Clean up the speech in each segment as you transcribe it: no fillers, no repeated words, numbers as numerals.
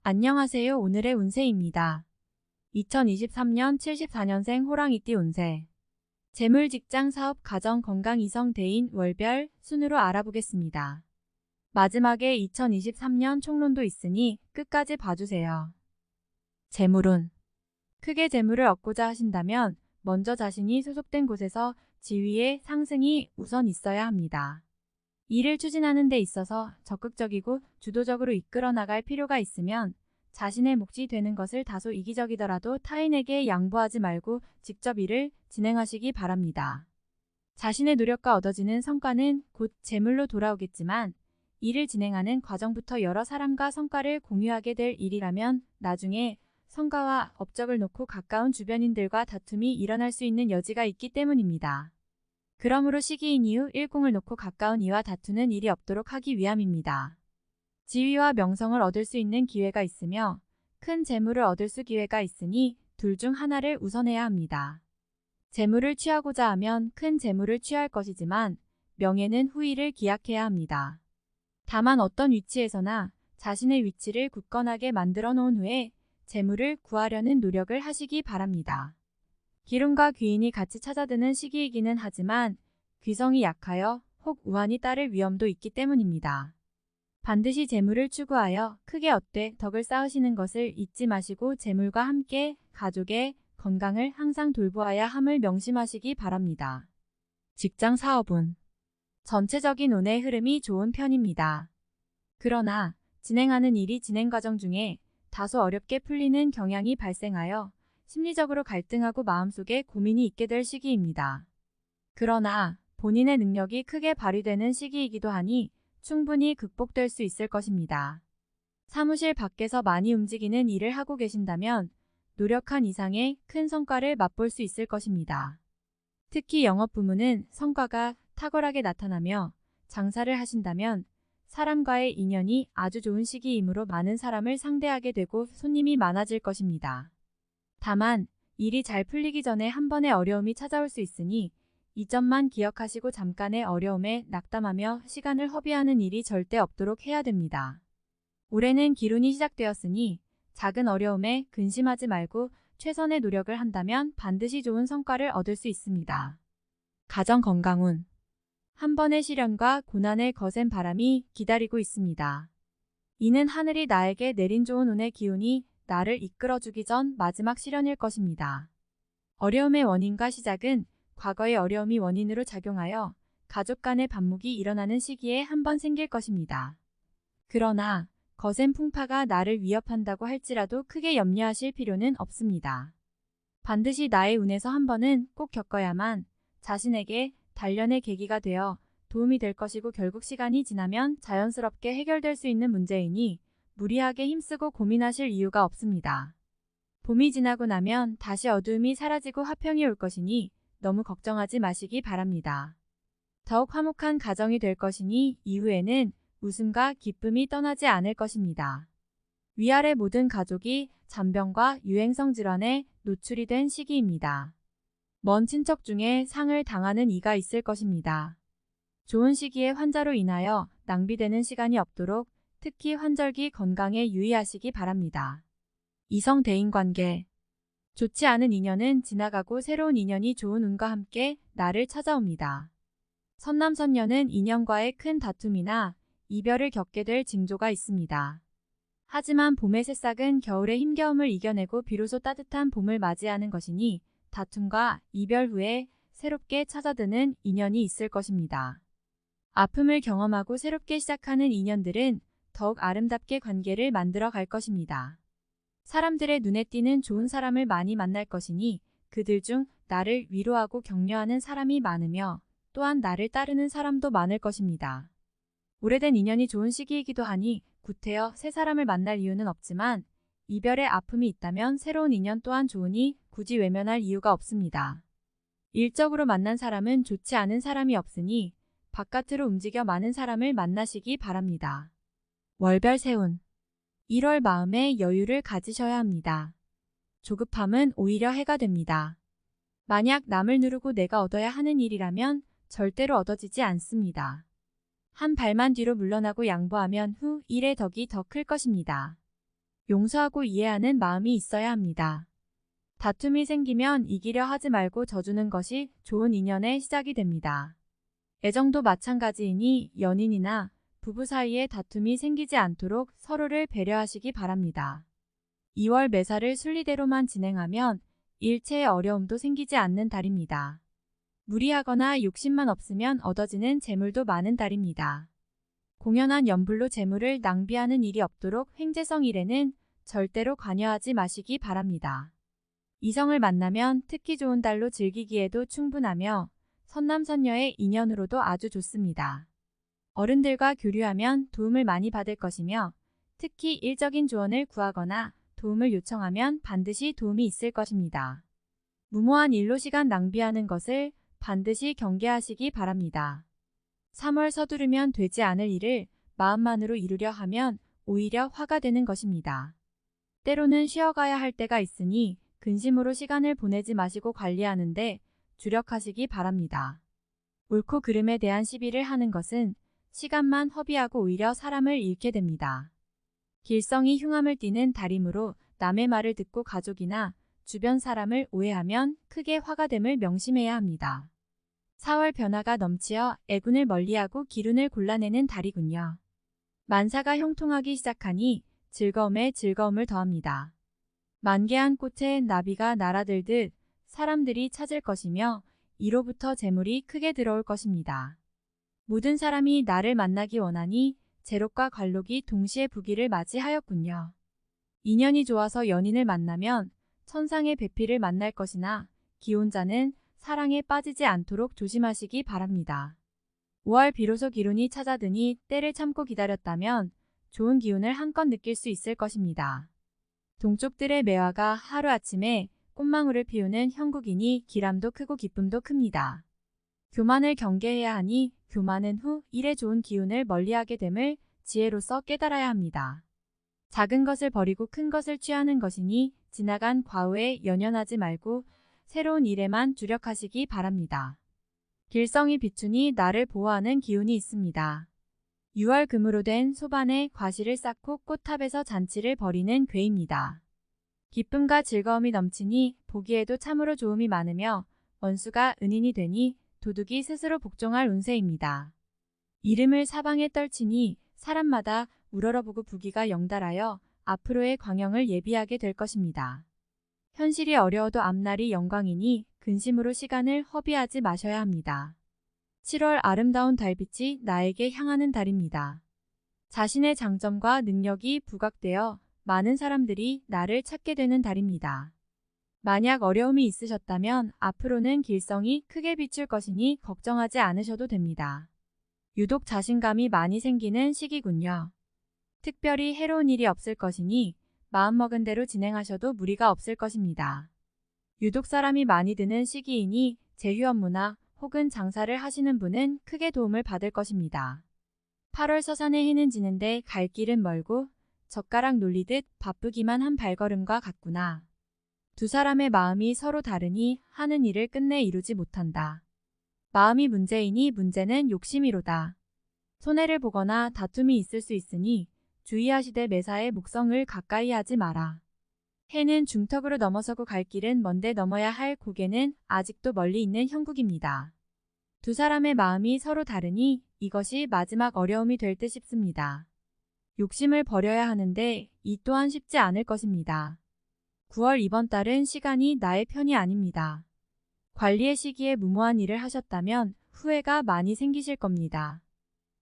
안녕하세요. 오늘의 운세입니다. 2023년 74년생 호랑이띠 운세. 재물, 직장, 사업, 가정, 건강, 이성, 대인, 월별 순으로 알아보겠습니다. 마지막에 2023년 총론도 있으니 끝까지 봐주세요. 재물운. 크게 재물을 얻고자 하신다면 먼저 자신이 소속된 곳에서 지위의 상승이 우선 있어야 합니다. 일을 추진하는 데 있어서 적극적이고 주도적으로 이끌어 나갈 필요가 있으면 자신의 몫이 되는 것을 다소 이기적이더라도 타인에게 양보하지 말고 직접 일을 진행하시기 바랍니다. 자신의 노력과 얻어지는 성과는 곧 재물로 돌아오겠지만 일을 진행하는 과정부터 여러 사람과 성과를 공유하게 될 일이라면 나중에 성과와 업적을 놓고 가까운 주변인들과 다툼이 일어날 수 있는 여지가 있기 때문입니다. 그러므로 시기인 이후 일공을 놓고 가까운 이와 다투는 일이 없도록 하기 위함입니다. 지위와 명성을 얻을 수 있는 기회가 있으며 큰 재물을 얻을 수 기회가 있으니 둘 중 하나를 우선해야 합니다. 재물을 취하고자 하면 큰 재물을 취할 것이지만 명예는 후일을 기약해야 합니다. 다만 어떤 위치에서나 자신의 위치를 굳건하게 만들어 놓은 후에 재물을 구하려는 노력을 하시기 바랍니다. 기름과 귀인이 같이 찾아드는 시기이기는 하지만 귀성이 약하여 혹 우환이 따를 위험도 있기 때문입니다. 반드시 재물을 추구하여 크게 얻되 덕을 쌓으시는 것을 잊지 마시고 재물과 함께 가족의 건강을 항상 돌보아야 함을 명심하시기 바랍니다. 직장, 사업운. 전체적인 운의 흐름이 좋은 편입니다. 그러나 진행하는 일이 진행 과정 중에 다소 어렵게 풀리는 경향이 발생하여 심리적으로 갈등하고 마음속에 고민이 있게 될 시기입니다. 그러나 본인의 능력이 크게 발휘되는 시기이기도 하니 충분히 극복될 수 있을 것입니다. 사무실 밖에서 많이 움직이는 일을 하고 계신다면 노력한 이상의 큰 성과를 맛볼 수 있을 것입니다. 특히 영업 부문은 성과가 탁월하게 나타나며 장사를 하신다면 사람과의 인연이 아주 좋은 시기이므로 많은 사람을 상대하게 되고 손님이 많아질 것입니다. 다만 일이 잘 풀리기 전에 한 번의 어려움이 찾아올 수 있으니 이 점만 기억하시고 잠깐의 어려움에 낙담하며 시간을 허비하는 일이 절대 없도록 해야 됩니다. 올해는 기운이 시작되었으니 작은 어려움에 근심하지 말고 최선의 노력을 한다면 반드시 좋은 성과를 얻을 수 있습니다. 가정, 건강운. 한 번의 시련과 고난을 거센 바람이 기다리고 있습니다. 이는 하늘이 나에게 내린 좋은 운의 기운이 나를 이끌어주기 전 마지막 시련일 것입니다. 어려움의 원인과 시작은 과거의 어려움이 원인으로 작용하여 가족 간의 반목이 일어나는 시기에 한 번 생길 것입니다. 그러나 거센 풍파가 나를 위협한다고 할지라도 크게 염려하실 필요는 없습니다. 반드시 나의 운에서 한 번은 꼭 겪어야만 자신에게 단련의 계기가 되어 도움이 될 것이고 결국 시간이 지나면 자연스럽게 해결될 수 있는 문제이니 무리하게 힘쓰고 고민하실 이유가 없습니다. 봄이 지나고 나면 다시 어두움이 사라지고 화평이 올 것이니 너무 걱정하지 마시기 바랍니다. 더욱 화목한 가정이 될 것이니 이후에는 웃음과 기쁨이 떠나지 않을 것입니다. 위아래 모든 가족이 잔병과 유행성 질환에 노출이 된 시기입니다. 먼 친척 중에 상을 당하는 이가 있을 것입니다. 좋은 시기에 환자로 인하여 낭비되는 시간이 없도록 특히 환절기 건강에 유의하시기 바랍니다. 이성, 대인 관계. 좋지 않은 인연은 지나가고 새로운 인연이 좋은 운과 함께 나를 찾아옵니다. 선남선녀는 인연과의 큰 다툼이나 이별을 겪게 될 징조가 있습니다. 하지만 봄의 새싹은 겨울의 힘겨움을 이겨내고 비로소 따뜻한 봄을 맞이하는 것이니 다툼과 이별 후에 새롭게 찾아드는 인연이 있을 것입니다. 아픔을 경험하고 새롭게 시작하는 인연들은 더욱 아름답게 관계를 만들어 갈 것입니다. 사람들의 눈에 띄는 좋은 사람을 많이 만날 것이니 그들 중 나를 위로하고 격려하는 사람이 많으며 또한 나를 따르는 사람도 많을 것입니다. 오래된 인연이 좋은 시기이기도 하니 구태여 새 사람을 만날 이유는 없지만 이별의 아픔이 있다면 새로운 인연 또한 좋으니 굳이 외면할 이유가 없습니다. 일적으로 만난 사람은 좋지 않은 사람이 없으니 바깥으로 움직여 많은 사람을 만나시기 바랍니다. 월별, 세운. 1월 마음의 여유를 가지셔야 합니다. 조급함은 오히려 해가 됩니다. 만약 남을 누르고 내가 얻어야 하는 일이라면 절대로 얻어지지 않습니다. 한 발만 뒤로 물러나고 양보하면 후 일의 덕이 더 클 것입니다. 용서하고 이해하는 마음이 있어야 합니다. 다툼이 생기면 이기려 하지 말고 져주는 것이 좋은 인연의 시작이 됩니다. 애정도 마찬가지이니 연인이나 부부 사이에 다툼이 생기지 않도록 서로를 배려하시기 바랍니다. 2월 매사를 순리대로만 진행하면 일체의 어려움도 생기지 않는 달입니다. 무리하거나 욕심만 없으면 얻어지는 재물도 많은 달입니다. 공연한 연불로 재물을 낭비하는 일이 없도록 횡재성일에는 절대로 관여하지 마시기 바랍니다. 이성을 만나면 특히 좋은 달로 즐기기에도 충분하며 선남선녀의 인연으로도 아주 좋습니다. 어른들과 교류하면 도움을 많이 받을 것이며 특히 일적인 조언을 구하거나 도움을 요청하면 반드시 도움이 있을 것입니다. 무모한 일로 시간 낭비하는 것을 반드시 경계하시기 바랍니다. 3월 서두르면 되지 않을 일을 마음만으로 이루려 하면 오히려 화가 되는 것입니다. 때로는 쉬어가야 할 때가 있으니 근심으로 시간을 보내지 마시고 관리하는데 주력하시기 바랍니다. 옳고 그름에 대한 시비를 하는 것은 시간만 허비하고 오히려 사람을 잃게 됩니다. 길성이 흉함을 띠는 달이므로 남의 말을 듣고 가족이나 주변 사람을 오해하면 크게 화가 됨을 명심해야 합니다. 4월 변화가 넘치어 애군을 멀리하고 기운을 골라내는 달이군요. 만사가 형통하기 시작하니 즐거움에 즐거움을 더합니다. 만개한 꽃에 나비가 날아들듯 사람들이 찾을 것이며 이로부터 재물이 크게 들어올 것입니다. 모든 사람이 나를 만나기 원하니 제록과 관록이 동시에 부기를 맞이하였군요. 인연이 좋아서 연인을 만나면 천상의 배필을 만날 것이나 기혼자는 사랑에 빠지지 않도록 조심하시기 바랍니다. 5월 비로소 기운이 찾아드니 때를 참고 기다렸다면 좋은 기운을 한껏 느낄 수 있을 것입니다. 동쪽들의 매화가 하루아침에 꽃망울을 피우는 형국이니 기람도 크고 기쁨도 큽니다. 교만을 경계해야 하니 교만은 후 일에 좋은 기운을 멀리하게 됨을 지혜로서 깨달아야 합니다. 작은 것을 버리고 큰 것을 취하는 것이니 지나간 과오에 연연하지 말고 새로운 일에만 주력하시기 바랍니다. 길성이 비추니 나를 보호하는 기운이 있습니다. 6월 금으로 된 소반에 과실을 쌓고 꽃탑에서 잔치를 벌이는 괴입니다. 기쁨과 즐거움이 넘치니 보기에도 참으로 좋음이 많으며 원수가 은인이 되니 도둑이 스스로 복종할 운세입니다. 이름을 사방에 떨치니 사람마다 우러러보고 부귀가 영달하여 앞으로의 광영을 예비하게 될 것입니다. 현실이 어려워도 앞날이 영광이니 근심으로 시간을 허비하지 마셔야 합니다. 7월 아름다운 달빛이 나에게 향하는 달입니다. 자신의 장점과 능력이 부각되어 많은 사람들이 나를 찾게 되는 달입니다. 만약 어려움이 있으셨다면 앞으로는 길성이 크게 비출 것이니 걱정하지 않으셔도 됩니다. 유독 자신감이 많이 생기는 시기군요. 특별히 해로운 일이 없을 것이니 마음먹은 대로 진행하셔도 무리가 없을 것입니다. 유독 사람이 많이 드는 시기이니 제휴 업무나 혹은 장사를 하시는 분은 크게 도움을 받을 것입니다. 8월 서산에 해는 지는데 갈 길은 멀고 젓가락 놀리듯 바쁘기만 한 발걸음과 같구나. 두 사람의 마음이 서로 다르니 하는 일을 끝내 이루지 못한다. 마음이 문제이니 문제는 욕심이로다. 손해를 보거나 다툼이 있을 수 있으니 주의하시되 매사에 목성을 가까이 하지 마라. 해는 중턱으로 넘어서고 갈 길은 먼데 넘어야 할 고개는 아직도 멀리 있는 형국입니다. 두 사람의 마음이 서로 다르니 이것이 마지막 어려움이 될 듯 싶습니다. 욕심을 버려야 하는데 이 또한 쉽지 않을 것입니다. 9월 이번 달은 시간이 나의 편이 아닙니다. 관리의 시기에 무모한 일을 하셨다면 후회가 많이 생기실 겁니다.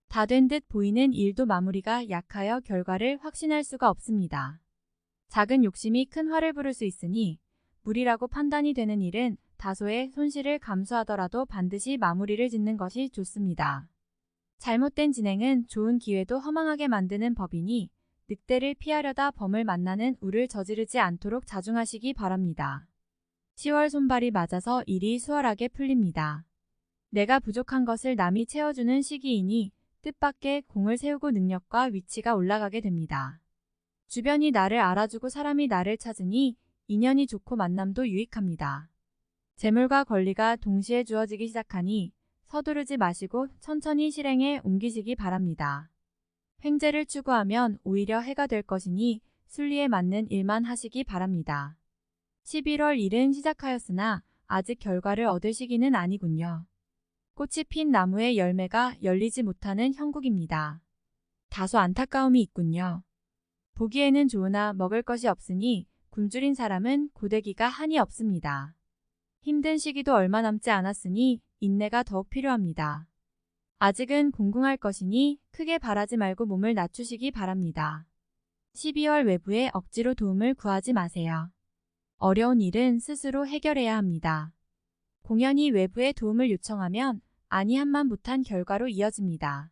다 된 듯 보이는 일도 마무리가 약하여 결과를 확신할 수가 없습니다. 작은 욕심이 큰 화를 부를 수 있으니 무리라고 판단이 되는 일은 다소의 손실을 감수하더라도 반드시 마무리를 짓는 것이 좋습니다. 잘못된 진행은 좋은 기회도 허망하게 만드는 법이니 늑대를 피하려다 범을 만나는 우를 저지르지 않도록 자중하시기 바랍니다. 10월 손발이 맞아서 일이 수월하게 풀립니다. 내가 부족한 것을 남이 채워주는 시기이니 뜻밖의 공을 세우고 능력과 위치가 올라가게 됩니다. 주변이 나를 알아주고 사람이 나를 찾으니 인연이 좋고 만남도 유익합니다. 재물과 권리가 동시에 주어지기 시작하니 서두르지 마시고 천천히 실행에 옮기시기 바랍니다. 횡재를 추구하면 오히려 해가 될 것이니 순리에 맞는 일만 하시기 바랍니다. 11월 일은 시작하였으나 아직 결과를 얻을 시기는 아니군요. 꽃이 핀 나무의 열매가 열리지 못하는 형국입니다. 다소 안타까움이 있군요. 보기에는 좋으나 먹을 것이 없으니 굶주린 사람은 고데기가 한이 없습니다. 힘든 시기도 얼마 남지 않았으니 인내가 더욱 필요합니다. 아직은 공공할 것이니 크게 바라지 말고 몸을 낮추시기 바랍니다. 12월 외부에 억지로 도움을 구하지 마세요. 어려운 일은 스스로 해결해야 합니다. 공연히 외부의 도움을 요청하면 아니함만 못한 결과로 이어집니다.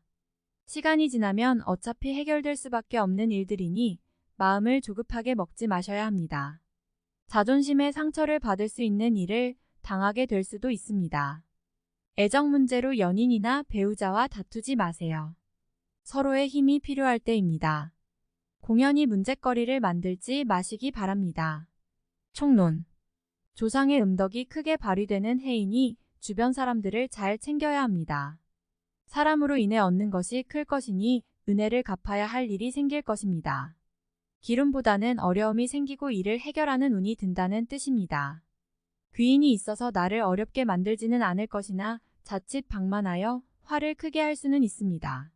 시간이 지나면 어차피 해결될 수밖에 없는 일들이니 마음을 조급하게 먹지 마셔야 합니다. 자존심의 상처를 받을 수 있는 일을 당하게 될 수도 있습니다. 애정 문제로 연인이나 배우자와 다투지 마세요. 서로의 힘이 필요할 때입니다. 공연히 문제거리를 만들지 마시기 바랍니다. 총론. 조상의 음덕이 크게 발휘되는 해이니 주변 사람들을 잘 챙겨야 합니다. 사람으로 인해 얻는 것이 클 것이니 은혜를 갚아야 할 일이 생길 것입니다. 기름보다는 어려움이 생기고 이를 해결하는 운이 든다는 뜻입니다. 귀인이 있어서 나를 어렵게 만들지는 않을 것이나 자칫 방만하여 화를 크게 할 수는 있습니다.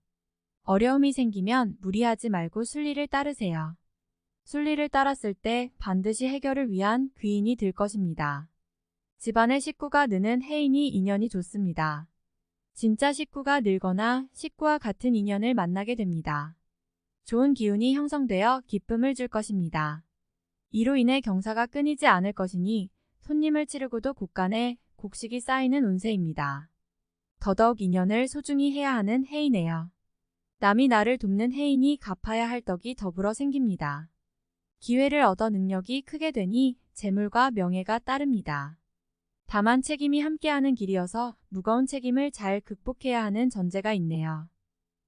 어려움이 생기면 무리하지 말고 순리를 따르세요. 순리를 따랐을 때 반드시 해결을 위한 귀인이 될 것입니다. 집안의 식구가 느는 해이니 인연이 좋습니다. 진짜 식구가 늘거나 식구와 같은 인연을 만나게 됩니다. 좋은 기운이 형성되어 기쁨을 줄 것입니다. 이로 인해 경사가 끊이지 않을 것이니 손님을 치르고도 곳간에 곡식이 쌓이는 운세입니다. 더더욱 인연을 소중히 해야 하는 해이네요. 남이 나를 돕는 해이니 갚아야 할 덕이 더불어 생깁니다. 기회를 얻어 능력이 크게 되니 재물과 명예가 따릅니다. 다만 책임이 함께하는 길이어서 무거운 책임을 잘 극복해야 하는 전제가 있네요.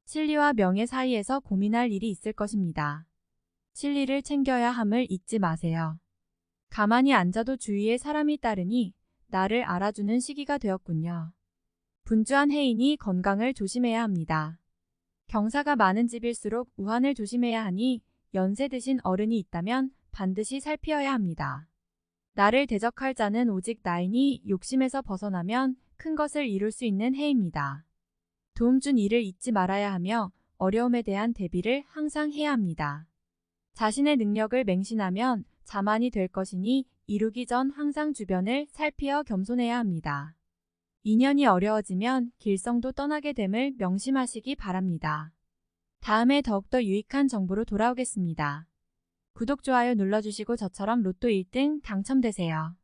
진리와 명예 사이에서 고민할 일이 있을 것입니다. 진리를 챙겨야 함을 잊지 마세요. 가만히 앉아도 주위에 사람이 따르니 나를 알아주는 시기가 되었군요. 분주한 해이니 건강을 조심해야 합니다. 경사가 많은 집일수록 우환을 조심해야 하니 연세 드신 어른이 있다면 반드시 살피어야 합니다. 나를 대적할 자는 오직 나이니 욕심에서 벗어나면 큰 것을 이룰 수 있는 해입니다. 도움 준 일을 잊지 말아야 하며 어려움에 대한 대비를 항상 해야 합니다. 자신의 능력을 맹신하면 자만이 될 것이니 이루기 전 항상 주변을 살피어 겸손해야 합니다. 인연이 어려워지면 길성도 떠나게 됨을 명심하시기 바랍니다. 다음에 더욱더 유익한 정보로 돌아오겠습니다. 구독, 좋아요 눌러주시고 저처럼 로또 1등 당첨되세요.